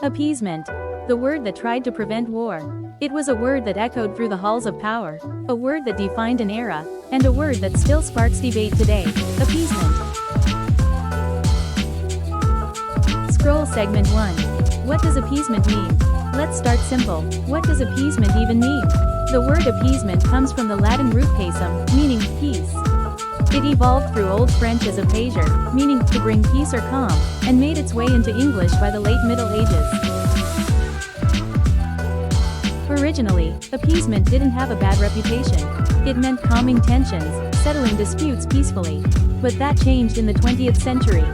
Appeasement. The word that tried to prevent war. It was a word that echoed through the halls of power, a word that defined an era, and a word that still sparks debate today. Appeasement. Scroll segment 1. What does appeasement mean? Let's start simple. What does appeasement even mean? The word appeasement comes from the Latin root paisum, meaning peace. It evolved through Old French as appaisir, meaning to bring peace or calm, and made its way into English by the late Middle Ages. Originally, appeasement didn't have a bad reputation. It meant calming tensions, settling disputes peacefully. But that changed in the 20th century.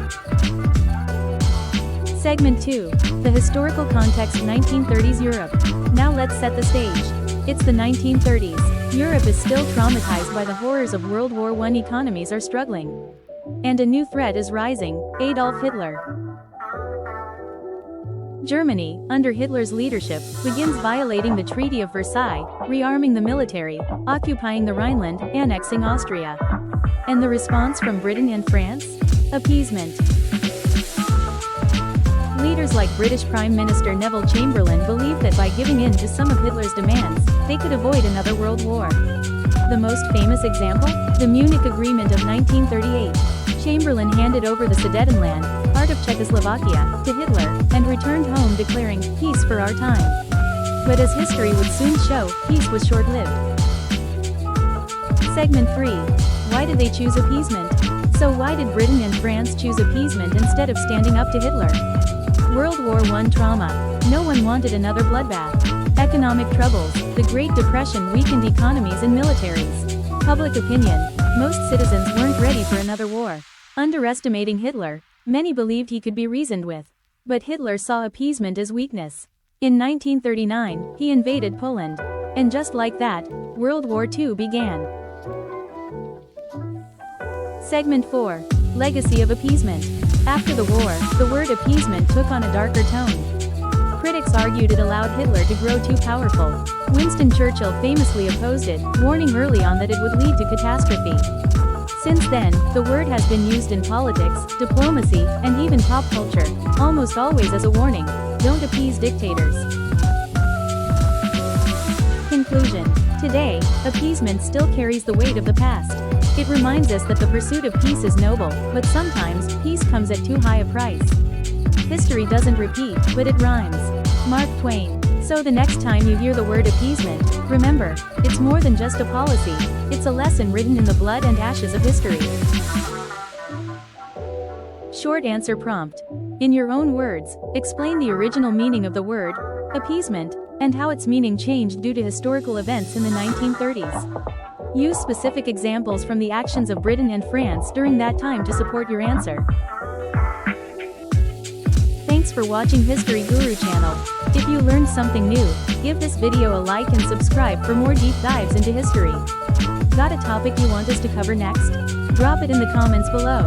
Segment 2. The historical context. 1930s Europe. Now let's set the stage. It's the 1930s. Europe is still traumatized by the horrors of World War I. Economies are struggling. And a new threat is rising: Adolf Hitler. Germany, under Hitler's leadership, begins violating the Treaty of Versailles, rearming the military, occupying the Rhineland, annexing Austria. And the response from Britain and France? Appeasement. Leaders like British Prime Minister Neville Chamberlain believed that by giving in to some of Hitler's demands, they could avoid another world war. The most famous example? The Munich Agreement of 1938. Chamberlain handed over the Sudetenland, part of Czechoslovakia, to Hitler, and returned home declaring, "Peace for our time." But as history would soon show, peace was short-lived. Segment 3. Why did they choose appeasement? So why did Britain and France choose appeasement instead of standing up to Hitler? World War I trauma. No one wanted another bloodbath. Economic troubles. The Great Depression weakened economies and militaries. Public opinion. Most citizens weren't ready for another war. Underestimating Hitler. Many believed he could be reasoned with. But Hitler saw appeasement as weakness. In 1939, he invaded Poland. And just like that, World War II began. Segment 4. Legacy of appeasement. After the war, the word appeasement took on a darker tone. Critics argued it allowed Hitler to grow too powerful. Winston Churchill famously opposed it, warning early on that it would lead to catastrophe. Since then, the word has been used in politics, diplomacy, and even pop culture, almost always as a warning: don't appease dictators. Conclusion. Today, appeasement still carries the weight of the past. It reminds us that the pursuit of peace is noble, but sometimes, peace comes at too high a price. History doesn't repeat, but it rhymes. Mark Twain. So the next time you hear the word appeasement, remember, it's more than just a policy, it's a lesson written in the blood and ashes of history. Short answer prompt. In your own words, explain the original meaning of the word, appeasement, and how its meaning changed due to historical events in the 1930s. Use specific examples from the actions of Britain and France during that time to support your answer. Thanks for watching History Guru channel. If you learned something new, give this video a like and subscribe for more deep dives into history. Got a topic you want us to cover next? Drop it in the comments below.